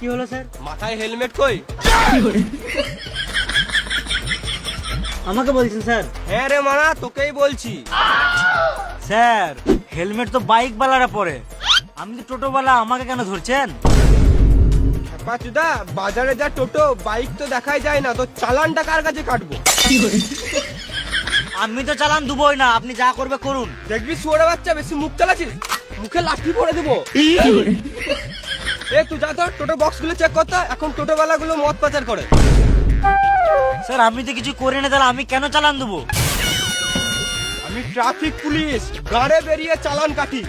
কি হলো স্যার? মাথায় হেলমেট কই? আমাকে বলছেন স্যার? হ্যাঁ রে মানা, তোকেই বলছি। স্যার হেলমেট তো বাইক বালারা পরে, আমি তো টোটো বালা, আমাকে কেন ধরছেন? পাচুদা, বাজারে যা টোটো বাইক তো দেখাই যায় না, তো চালানটা কার কাছে কাটবো? আমি তো চালান দুবই না, আপনি যা করবে করুন। দেখবি শুয়োরে বাচ্চা, বেশি মুখ চালাচ্ছিস, মুখে লাঠি পড়ে দেবো। এ তুই যা তো টোটো বক্স গুলো চেক করতে, এখন টোটো বালা গুলো মদ পাচার করে। স্যার আমি তো কিছু করি না, তাহলে আমি কেন চালান দেবো? আমি ট্রাফিক পুলিশ, গাড়ে বেরিয়ে চালান কাটি।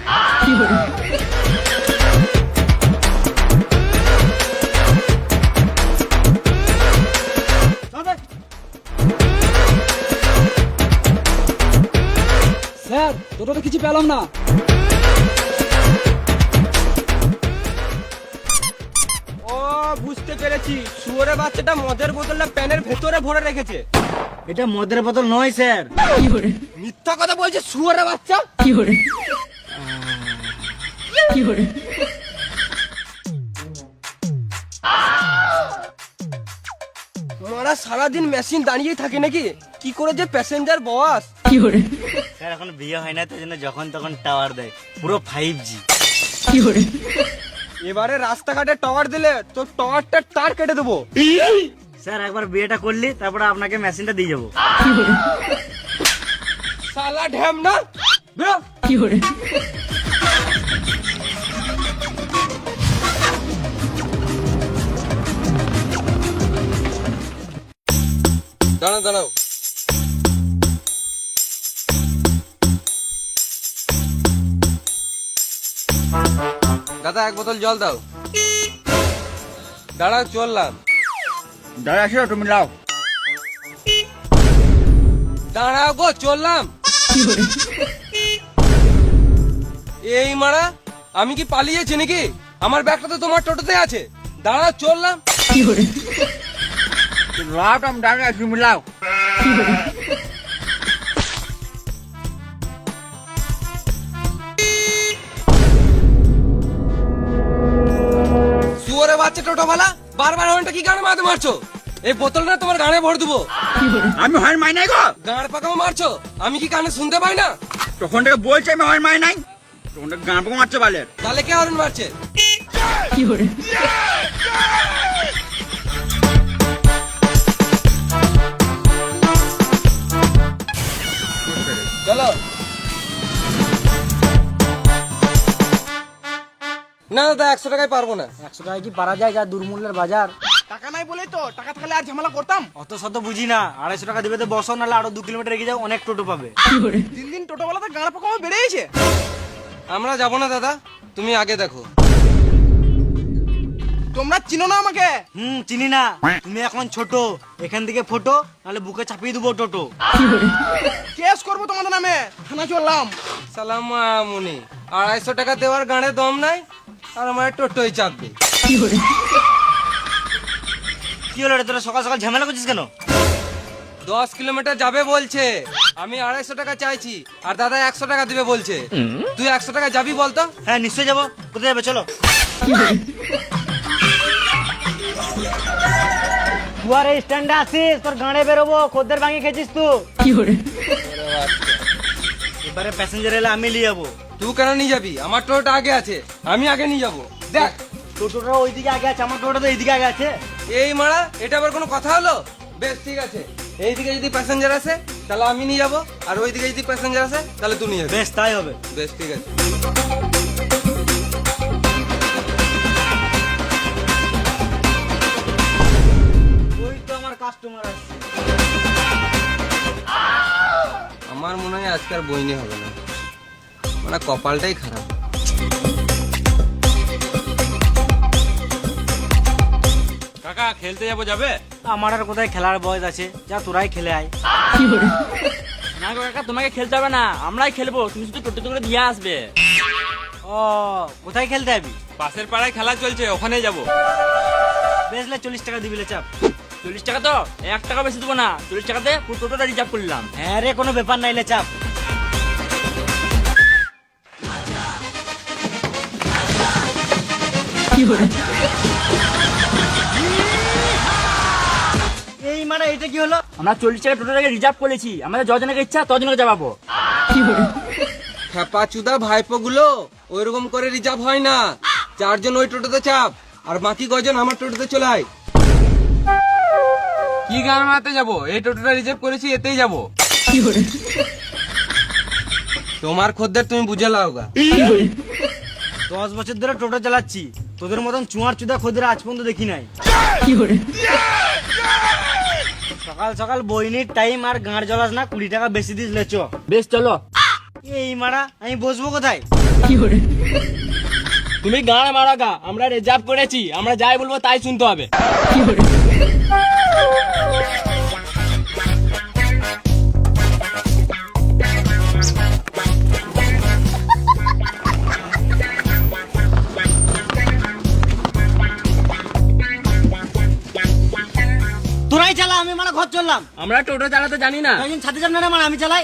স্যার টোটোতে কিছু পেলাম না। ও বুঝতে পেরেছি, শুয়োরে বাচ্চাটা মদের বোতলটা প্যানের ভেতরে ভরে রেখেছে। এটা মদের বোতল নয় স্যার। মিথ্যা কথা বলছে শুয়োরে বাচ্চা। মারা সারাদিন মেশিন দাঁড়িয়ে থাকে নাকি? কি করে যে প্যাসেঞ্জার বস। স্যার এখন বিয়ে হয় না, তো জন্য যখন তখন টাওয়ার দেয়, পুরো 5G। এবারে রাস্তাঘাটে টাওয়ার দিলে তো টাওয়ারটা তার কেটে দেবো। স্যার একবার বিয়েটা করলি, তারপরে আপনাকে মেশিনটা দিয়ে যাবো। শালা ঢ্যাম না, বেরো। দাঁড়াও দাঁড়াও, দাদা এক বোতল জল দাও। দাঁড়াও চললাম। দাঁড়া আসো, তুমি লাও। দাঁড়াও গো, চললাম। এই মারা, আমি কি পালিয়েছি নাকি? আমার ব্যাগটা তো তোমার টোটোতে আছে। দাঁড়াও চললাম। লাও, তুমি দাঁড়া, তুমি লাও। শুয়োরে বাচ্চা টোটোওয়ালা, বারবার হর্নটা কি গানে মারতে মারছো? এই বোতলটা তোমার গানে ভরে দেবো। আমি হর্ন মাই নাই গো, গাঁড় পাকাও মারছো, আমি কি কানে শুনতে পাই না? তখন থেকে বলছি আমি হর্ন মাই নাই, তখন থেকে গান পোকা মারছে বালের। তাহলে কে হর্ন মারছে? চলো। না দাদা, 100 টাকায় পারবো না। 100 টাকা কি পারা যায়, যা দুর্মূল্যের বাজার? টাকা নাই বলেই তো, টাকা থাকলে আর ঝামেলা করতাম। অত শত বুঝি না, 250 টাকা দিবে তো বসো, নাহলে আরো 2 কিলোমিটার এগিয়ে যাও, অনেক টোটো পাবে। দিন দিন টোটোওয়ালাতে গাঁড় পোকা বেড়েছে। আমরা যাবো না দাদা, তুমি আগে দেখো। তোমরা চিনো না আমাকে? চিনি না, তুমি এখন ছোট, এখান থেকে ফটো, নাহলে বুকে চাপিয়ে দেবো টোটো। কেস করবো তোমাদের নামে, থানা চললাম। সালাম মুনি, 250 টাকা দেওয়ার গানে দম নাই, আর আমার টোটোই চাপবে। কি হলো রে, তোরা সকাল সকাল ঝামেলা করছিস কেন? 10 কিলোমিটার যাবে বলছে, আমি 250 টাকা চাইছি, আর দাদা 100 টাকা দিবে বলছে। তুই 100 টাকা যাবি বলতো? হ্যাঁ নিশ্চয়ই যাবো। কোথায় যাবে চলো। তুই স্ট্যান্ডে আসিস, তোর গাড়ে বেরোবো, খদ্দের ভাঙি খেয়েছিস তুই। এবারে প্যাসেঞ্জার এলে আমি নিয়ে যাবো। তুই কেন নিয়ে যাবি? আমার টোটোটা আগে আছে, আমি আগে নিয়ে যাবো। দেখ, টোটোটা ওইদিকে আগে আছে, আমার টোটোটা তো এইদিকে আগে আছে। এই মারা, এটা আবার কোনো কথা হলো? বেশ ঠিক আছে, এইদিকে যদি প্যাসেঞ্জার আসে তাহলে আমি নিয়ে যাবো, আর ওইদিকে যদি প্যাসেঞ্জার আসে তাহলে তুই নিয়ে যাবি। বেশ তাই হবে। বেশ ঠিক আছে। ওই তো আমার কাস্টমার আসছে। আমার মনে হয় আজকাল বইনি হবে না, মানে কপালটাই খারাপ। কাকা খেলতে যাবো, যাবে? আমার আর কোথায় খেলার বয়স আছে, যা তোরাই খেলে আয়। না গো কাকা, তোমাকে খেলতে হবে না, আমরাই খেলবো, তুমি শুধু টোটো করে দিয়ে আসবে। ও কোথায় খেলতে যাবি? পাশের পাড়ায় খেলা চলছে, ওখানে যাবো। বেশলে 40 টাকা দিবি চাপ। 40 টাকা তো 1 টাকা বেশি দেবো না, 40 টাকাতে পুরো টোটোটা রিজার্ভ করলাম। হ্যাঁ রে, কোনো ব্যাপার নাইলে চাপ। কি মারা এটা কি হলো? আমরা 40 টাকা টোটোটাকে রিজার্ভ করেছি, আমাদের যজনকে ইচ্ছা তজনকে যাবো। খেপা চুদা ভাইপো গুলো ওইরকম করে রিজার্ভ হয় না, 4 জন ওই টোটোতে চাপ আর বাকি কয়জন আমার টোটোতে চলাই। কি গান মারাতে যাবো? এই টোটোটা রিজার্ভ করেছি, এতেই যাবো। তোমার খদ্দের তুমি বুঝে লাও গা। 10 বছর ধরে টোটো চালাচ্ছি, তোদের মতন চুয়ার চুদা খোদের আজ পর্যন্ত দেখি নাই। সকাল সকাল বইনির টাইম আর গাঁড় জ্বলাস না, 20 টাকা বেশি দিস লেচ। বেশ চলো। এই মারা আমি বসবো কোথায়? তুমি গান মারা গা, আমরা রিজার্ভ করেছি, আমরা যাই বলবো তাই শুনতে হবে। তোরাই চালা, আমি মারা ঘর চললাম। আমরা টোটো চালাতে জানি না। একজন ছাদে যান না মারা, আমি চালাই।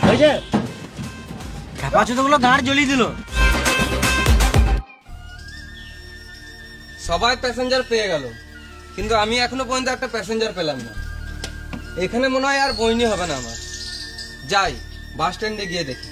ওই যে খেপা চুদাগুলো গাঁড় জ্বলিয়ে দিল। সবাই প্যাসেঞ্জার পেয়ে গেল, কিন্তু আমি এখনো পর্যন্ত একটা প্যাসেঞ্জার পেলাম না। এখানে মনে হয় আর বইনি হবে না আমার। যাই বাস স্ট্যান্ডে গিয়ে দেখি।